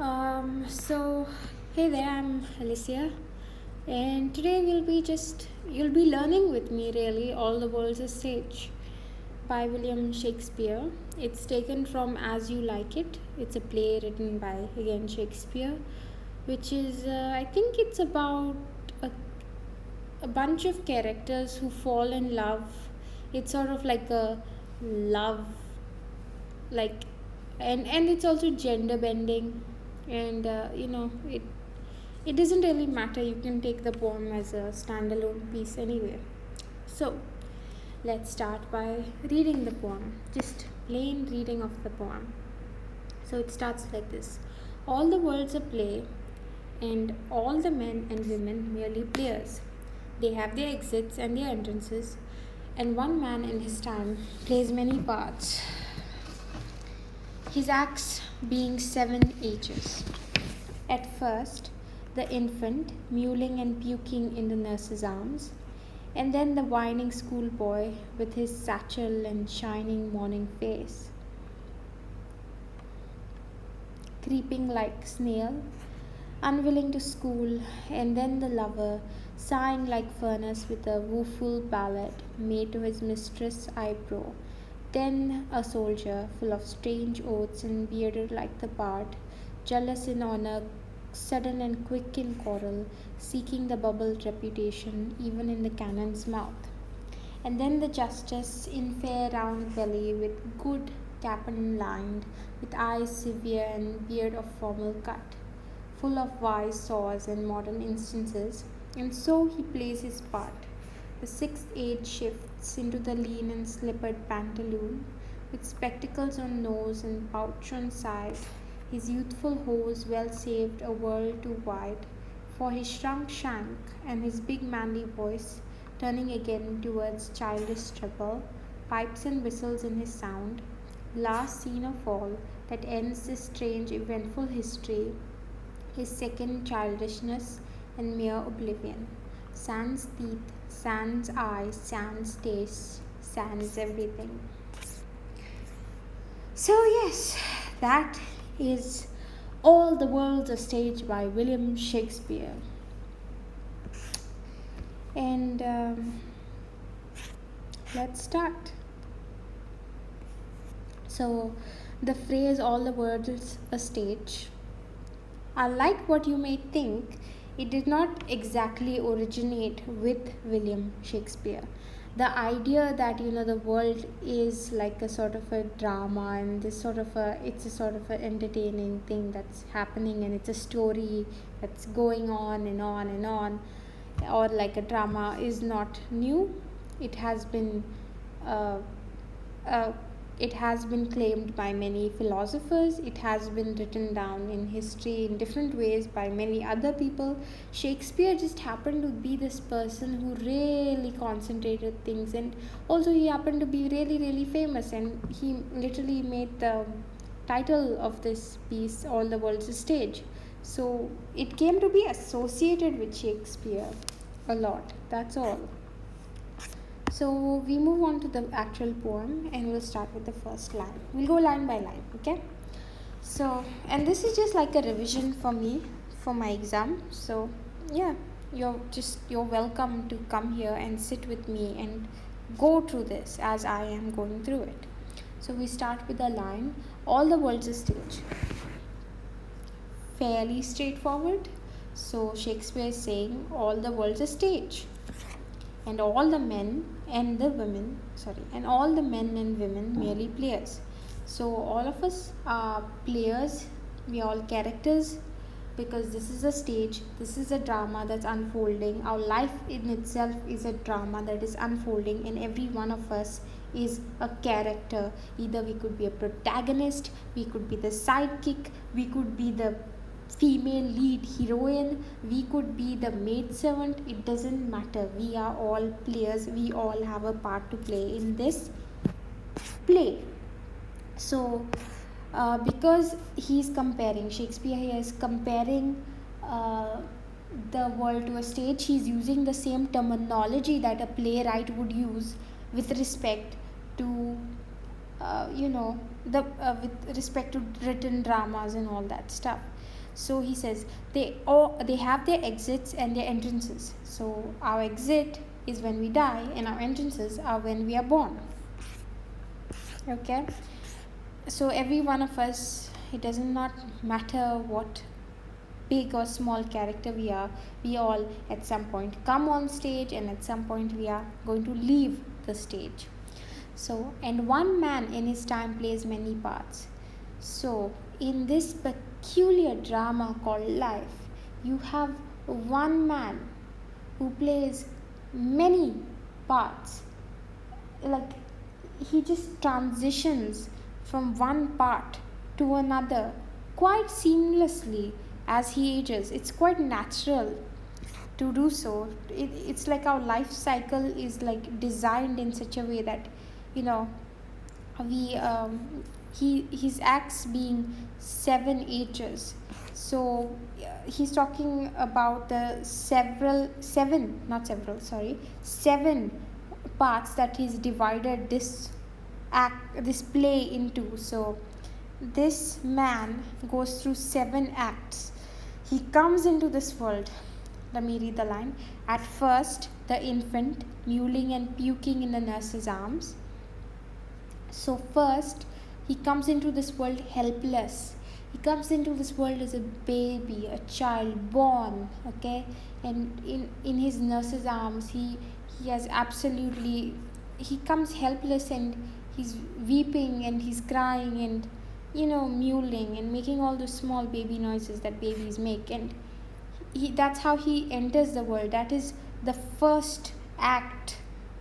So hey there, I'm Alicia, and today you'll be learning with me really. All the World's a Stage by William Shakespeare. It's taken from As You Like It. It's a play written by again Shakespeare, which is I think it's about a, a bunch of characters who fall in love. It's sort of like a love, like, and it's also gender bending, and it doesn't really matter. You can take the poem as a standalone piece anyway. So let's start by reading the poem, just plain reading of the poem. So it starts like this: all the world's a play, and all the men and women merely players. They have their exits and their entrances, and one man in his time plays many parts, his acts being 7 ages. At first, the infant mewling and puking in the nurse's arms, and then the whining schoolboy with his satchel and shining morning face, creeping like snail, unwilling to school, and then the lover, sighing like furnace with a woeful ballad made to his mistress' eyebrow. Then a soldier, full of strange oaths and bearded like the bard, jealous in honour, sudden and quick in quarrel, seeking the bubbled reputation even in the cannon's mouth. And then the justice, in fair round belly, with good capon lined, with eyes severe and beard of formal cut, full of wise saws and modern instances, and so he plays his part. The sixth age shifts into the lean and slippered pantaloon, with spectacles on nose and pouch on side, his youthful hose well saved a world too wide, for his shrunk shank and his big manly voice, turning again towards childish treble, pipes and whistles in his sound, last scene of all that ends this strange eventful history, his second childishness and mere oblivion. Sans teeth, sans eyes, sans taste, sans everything. So, yes, that is All the World's a Stage by William Shakespeare. And let's start. So, the phrase all the world's a stage, unlike what you may think, it did not exactly originate with William Shakespeare. The idea that the world is like a sort of a drama, and it's a sort of an entertaining thing that's happening, and it's a story that's going on and on and on, or like a drama, is not new. It has been uh, uh, it has been claimed by many philosophers. It has been written down in history in different ways by many other people. Shakespeare just happened to be this person who really concentrated things, and also he happened to be really, really famous, and he literally made the title of this piece All the World's a Stage. So it came to be associated with Shakespeare a lot. That's all. So we move on to the actual poem, and we'll start with the first line. We'll go line by line, okay? So, and this is just like a revision for me for my exam. So, yeah, you're welcome to come here and sit with me and go through this as I am going through it. So we start with the line, all the world's a stage. Fairly straightforward. So Shakespeare is saying all the world's a stage, and all the men and women merely players. So all of us are players, we are all characters, because this is a stage, this is a drama that's unfolding. Our life in itself is a drama that is unfolding, and every one of us is a character. Either we could be a protagonist, we could be the sidekick, we could be the female lead heroine, we could be the maidservant. It doesn't matter. We are all players. We all have a part to play in this play. So, because Shakespeare here is comparing the world to a stage, he's using the same terminology that a playwright would use with respect to the with respect to written dramas and all that stuff. So he says they have their exits and their entrances. So our exit is when we die, and our entrances are when we are born. Okay, so every one of us, it does not matter what big or small character we are, we all at some point come on stage, and at some point we are going to leave the stage. So, and one man in his time plays many parts. So in this peculiar drama called life, you have one man who plays many parts. Like, he just transitions from one part to another quite seamlessly as he ages. It's quite natural to do so. It's like our life cycle is like designed in such a way that, you know, we his acts being 7 ages. So he's talking about the seven parts that he's divided this play into. So this man goes through 7 acts. He comes into this world. Let me read the line. At first, the infant, mewling and puking in the nurse's arms. So first, he comes into this world helpless. He comes into this world as a baby, a child born, okay? And in his nurse's arms, he has absolutely, he comes helpless, and he's weeping and he's crying and, mewling and making all those small baby noises that babies make. And that's how he enters the world. That is the first act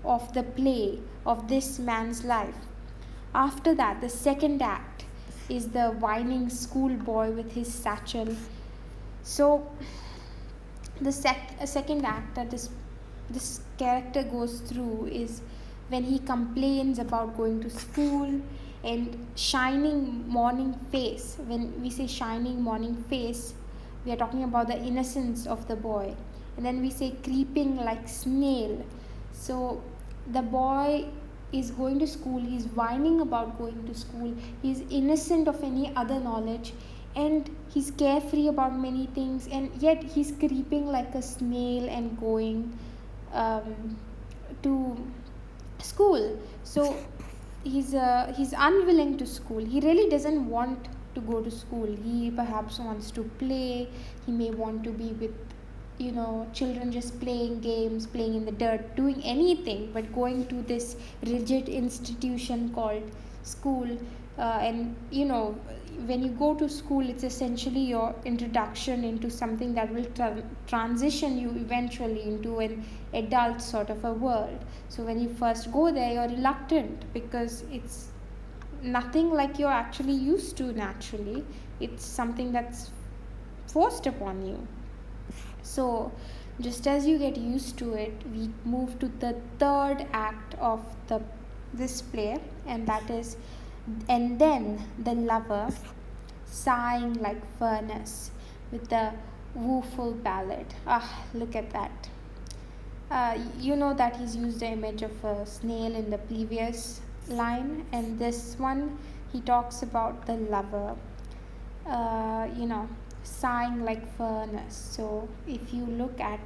of the play of this man's life. After that, the second act is the whining schoolboy with his satchel. So the second act that this character goes through is when he complains about going to school and shining morning face. When we say shining morning face, we are talking about the innocence of the boy. And then we say creeping like snail. So the boy is going to school, he's whining about going to school, he's innocent of any other knowledge, and he's carefree about many things, and yet he's creeping like a snail and going to school. So he's unwilling to school. He really doesn't want to go to school. He perhaps wants to play. He may want to be with children, just playing games, playing in the dirt, doing anything, but going to this rigid institution called school. And when you go to school, it's essentially your introduction into something that will transition you eventually into an adult sort of a world. So when you first go there, you're reluctant because it's nothing like you're actually used to naturally. It's something that's forced upon you. So just as you get used to it, we move to the third act of this play, and that is, and then the lover, sighing like furnace with the woeful ballad. Look at that. You know that he's used the image of a snail in the previous line, and this one he talks about the lover, sighing like furnace. So if you look at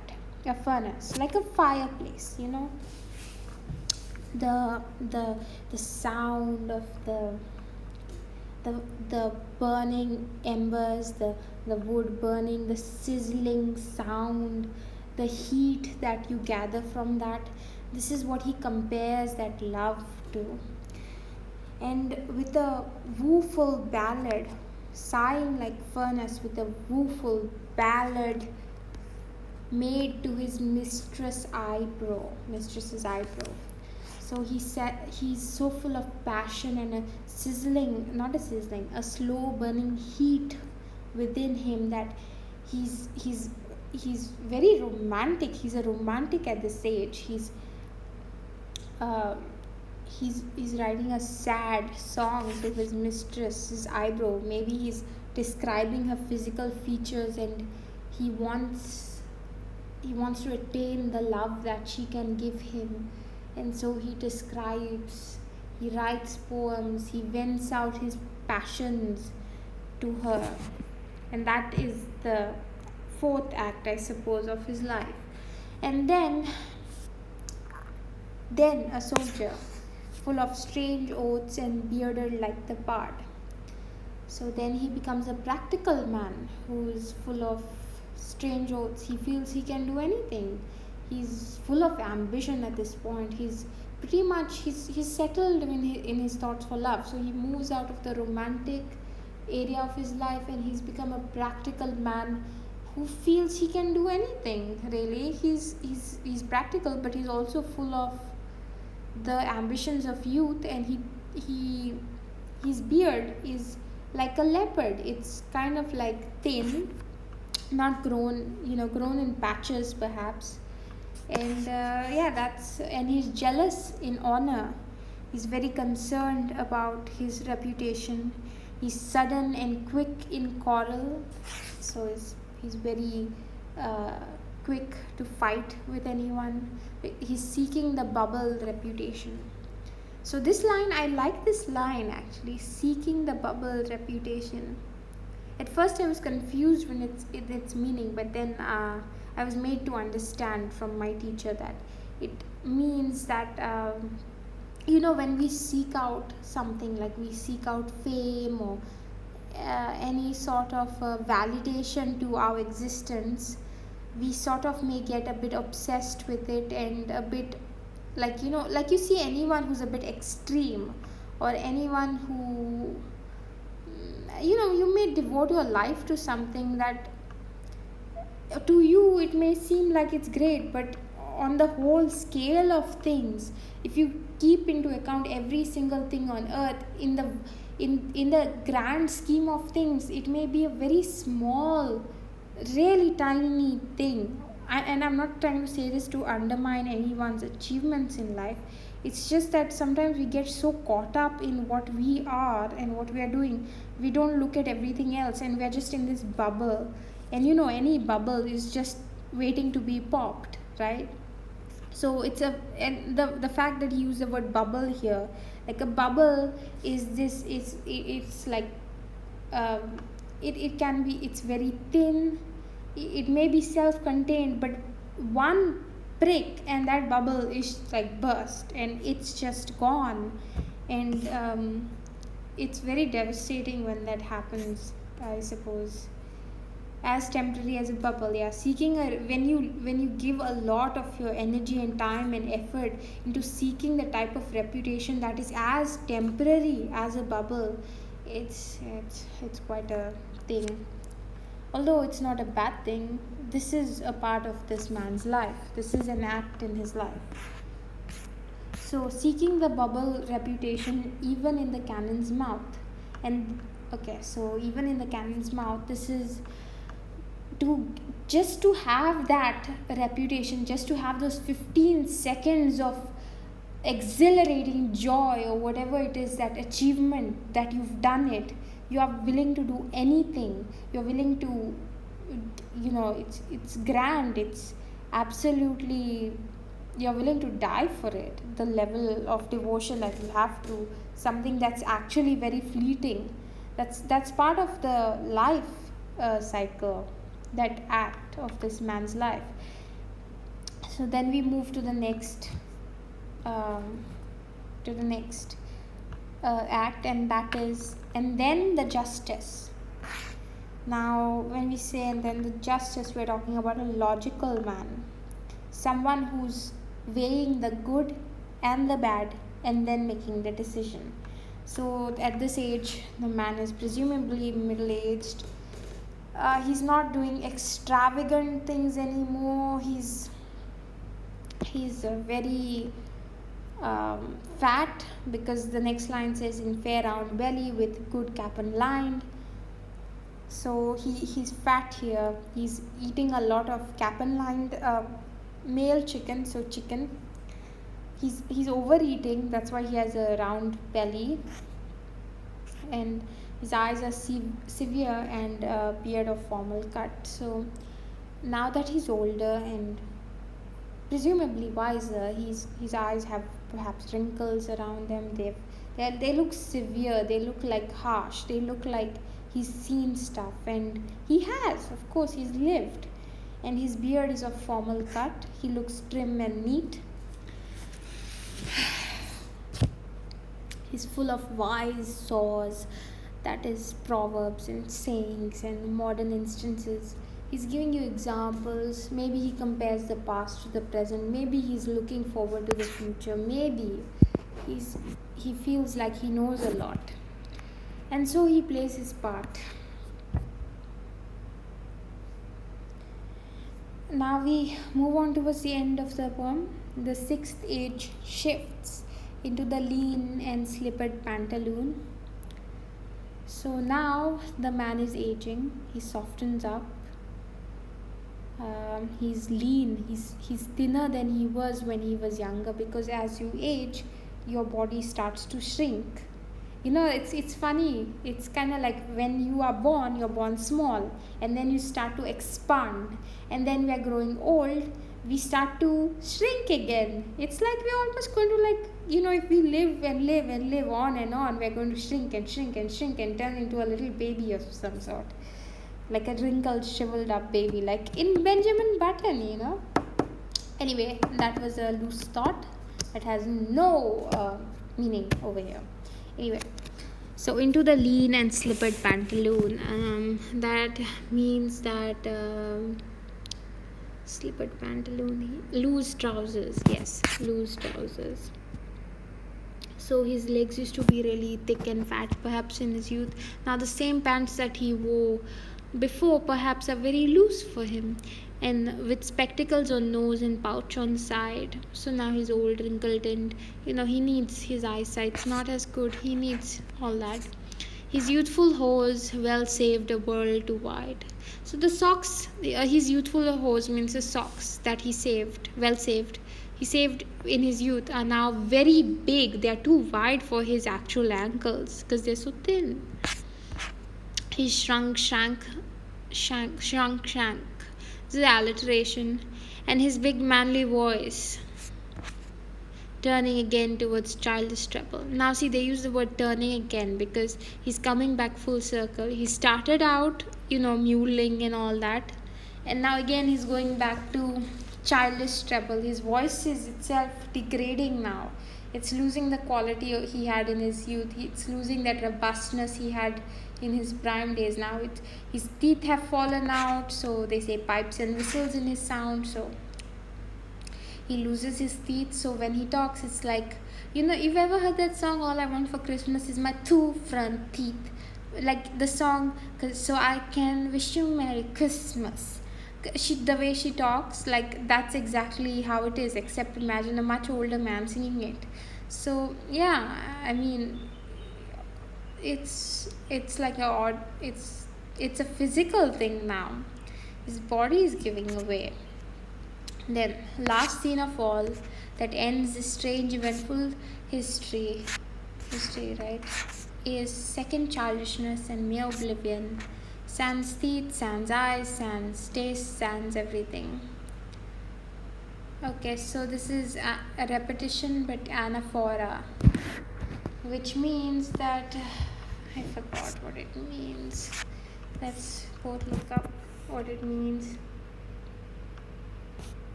a furnace, like a fireplace, the sound of the burning embers, the wood burning, the sizzling sound, the heat that you gather from that, this is what he compares that love to. And with a woeful ballad, sighing like furnace with a woeful ballad made to his mistress's eyebrow. So he said he's so full of passion and a slow burning heat within him that he's very romantic. He's a romantic at this age. He's writing a sad song to his mistress's eyebrow. Maybe he's describing her physical features, and he wants to attain the love that she can give him, and so he describes He writes poems, he vents out his passions to her. And that is the fourth act, I suppose, of his life. And then a soldier, full of strange oaths and bearded like the bard. So then he becomes a practical man who is full of strange oaths. He feels he can do anything. He's full of ambition at this point. He's pretty much he's settled in his thoughts for love. So he moves out of the romantic area of his life and he's become a practical man who feels he can do anything. Really, he's practical, but he's also full of the ambitions of youth, and he his beard is like a leopard. It's kind of like thin, not grown, grown in patches perhaps. And yeah, that's and he's jealous in honor. He's very concerned about his reputation. He's sudden and quick in quarrel, so he's very uh, quick to fight with anyone. He's seeking the bubble reputation. So this line, I like this line actually, seeking the bubble reputation. At first I was confused when its meaning, but then I was made to understand from my teacher that it means that when we seek out something, like we seek out fame or any sort of validation to our existence, we sort of may get a bit obsessed with it, and a bit like you see anyone who's a bit extreme, or anyone who you may devote your life to something that to you it may seem like it's great, but on the whole scale of things, if you keep into account every single thing on earth, in the grand scheme of things, it may be a very small, really tiny thing. And I'm not trying to say this to undermine anyone's achievements in life. It's just that sometimes we get so caught up in what we are and what we are doing, we don't look at everything else, and we're just in this bubble. And any bubble is just waiting to be popped, right? So and the fact that he used the word bubble here, like a bubble is this, it's like it can be, it's very thin, it may be self-contained, but one prick and that bubble is like burst and it's just gone. And it's very devastating when that happens, I suppose. As temporary as a bubble, yeah. When you give a lot of your energy and time and effort into seeking the type of reputation that is as temporary as a bubble, it's quite a thing. Although it's not a bad thing, this is a part of this man's life. This is an act in his life. So seeking the bubble reputation even in the cannon's mouth. And okay, so even in the cannon's mouth, this is just to have that reputation, just to have those 15 seconds of exhilarating joy, or whatever it is, that achievement that you've done it, you are willing to do anything. You're willing to, it's grand, it's absolutely, you're willing to die for it. The level of devotion that you have to something that's actually very fleeting, that's part of the life cycle, that act of this man's life. So then we move to the next act, and that is, and then the justice. Now when we say and then the justice, we're talking about a logical man, someone who's weighing the good and the bad and then making the decision. So at this age, the man is presumably middle-aged. He's not doing extravagant things anymore. He's very fat, because the next line says in fair round belly with good capon lined. So he's fat here. He's eating a lot of capon lined male chicken. So chicken. He's overeating. That's why he has a round belly. And his eyes are severe and beard of formal cut. So now that he's older and presumably wiser. His eyes have perhaps wrinkles around them. They look severe. They look like harsh. They look like he's seen stuff, and he has. Of course, he's lived. And his beard is of formal cut. He looks trim and neat. He's full of wise saws, that is, proverbs and sayings and modern instances. He's giving you examples. Maybe he compares the past to the present. Maybe he's looking forward to the future. Maybe he feels like he knows a lot. And so he plays his part. Now we move on towards the end of the poem. The sixth age shifts into the lean and slippered pantaloon. So now the man is aging. He softens up. He's lean. He's thinner than he was when he was younger, because as you age, your body starts to shrink. It's funny. It's kind of like when you are born, you're born small, and then you start to expand, and then we are growing old, we start to shrink again. It's like we're almost going to, if we live and live and live on and on, we're going to shrink and shrink and shrink and turn into a little baby of some sort, like a wrinkled, shriveled up baby, like in Benjamin Button. Anyway, that was a loose thought that has no meaning over here. Anyway, so into the lean and slippered pantaloon. That means that slippered pantaloon, loose trousers. Yes, loose trousers. So his legs used to be really thick and fat, perhaps in his youth. Now the same pants that he wore before perhaps are very loose for him, and with spectacles on nose and pouch on side. So now he's old, wrinkled, and he needs, his eyesight's not as good. He needs all that. His youthful hose well saved a world too wide. So the socks, his youthful hose means the socks that he saved, well saved. He saved in his youth are now very big. They are too wide for his actual ankles because they're so thin. He shrunk. This is alliteration. And his big manly voice, turning again towards childish treble. Now see, they use the word turning again because he's coming back full circle. He started out, mewling and all that. And now again he's going back to childish treble. His voice is itself degrading now. It's losing the quality he had in his youth. It's losing that robustness he had in his prime days. Now his teeth have fallen out, so they say pipes and whistles in his sound. So he loses his teeth. So when he talks, it's like, you've ever heard that song, All I Want for Christmas is My Two Front Teeth? Like the song, so I can wish you Merry Christmas. The way she talks, like that's exactly how it is, except imagine a much older man singing it. So yeah, I mean, it's like it's a physical thing now. His body is giving away. Then last scene of all that ends this strange eventful history, right, is second childishness and mere oblivion. Sans teeth, sans eyes, sans taste, sans everything. Okay, so this is a repetition but anaphora, which means that I forgot what it means. Let's both look up what it means.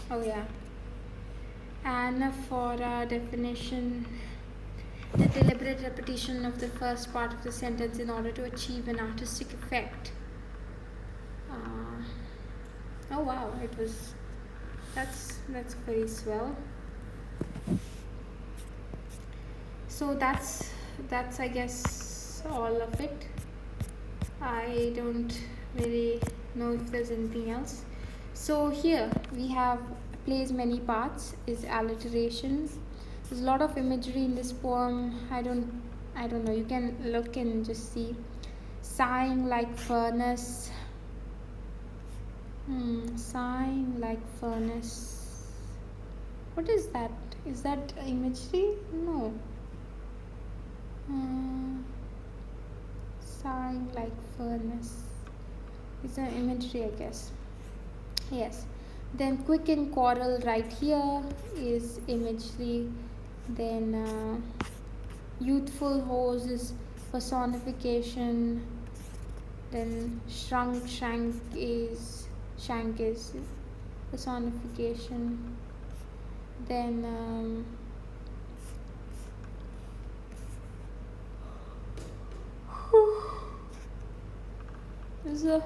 Oh yeah. Anaphora definition: the deliberate repetition of the first part of the sentence in order to achieve an artistic effect. Oh wow, that's very swell. So that's I guess all of it. I don't really know if there's anything else. So here we have plays many parts, is alliteration. There's a lot of imagery in this poem. I don't know, you can look and just see. Sighing like furnace. Sighing like furnace. What is that? Is that imagery? No. Sighing like furnace. It's an imagery, I guess. Yes. Then quick and quarrel right here is imagery. Then youthful hose is personification. Then shank is personification. Then there's a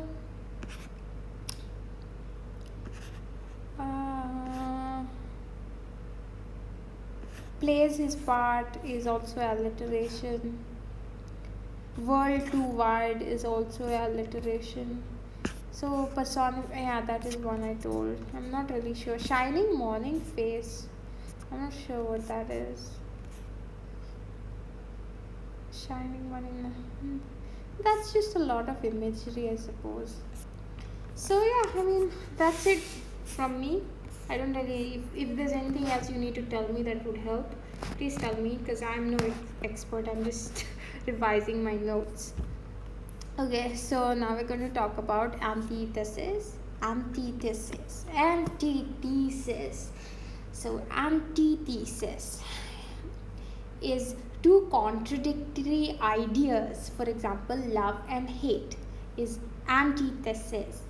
plays his part is also alliteration. World to wide is also alliteration. So yeah, that is one I told. I'm not really sure. Shining morning face. I'm not sure what that is. Shining morning. That's just a lot of imagery, I suppose. So yeah, I mean that's it from me. I don't really. If there's anything else you need to tell me that would help, please tell me, because I'm no expert. I'm just revising my notes. Okay, so now we're going to talk about antithesis. So antithesis is two contradictory ideas. For example, love and hate is antithesis.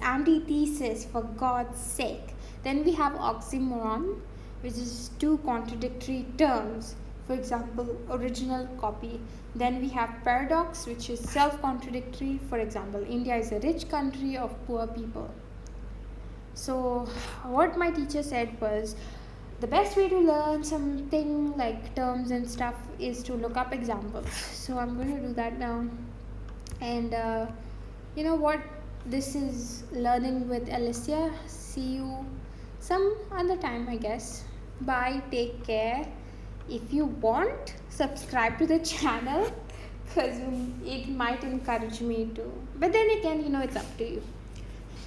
Antithesis, for God's sake. Then we have oxymoron, which is two contradictory terms. For example, original copy. Then we have paradox, which is self-contradictory. For example, India is a rich country of poor people. So what my teacher said was, the best way to learn something like terms and stuff is to look up examples. So I'm going to do that now. And you know what? This is Learning with Alicia. See you some other time, I guess. Bye. Take care. If you want, subscribe to the channel, because it might encourage me to. But then again, it's up to you.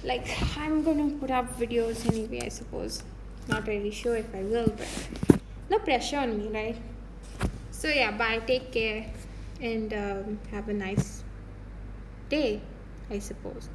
Like, I'm going to put up videos anyway, I suppose. Not really sure if I will, but no pressure on me, right? So yeah, bye. Take care. And have a nice day, I suppose.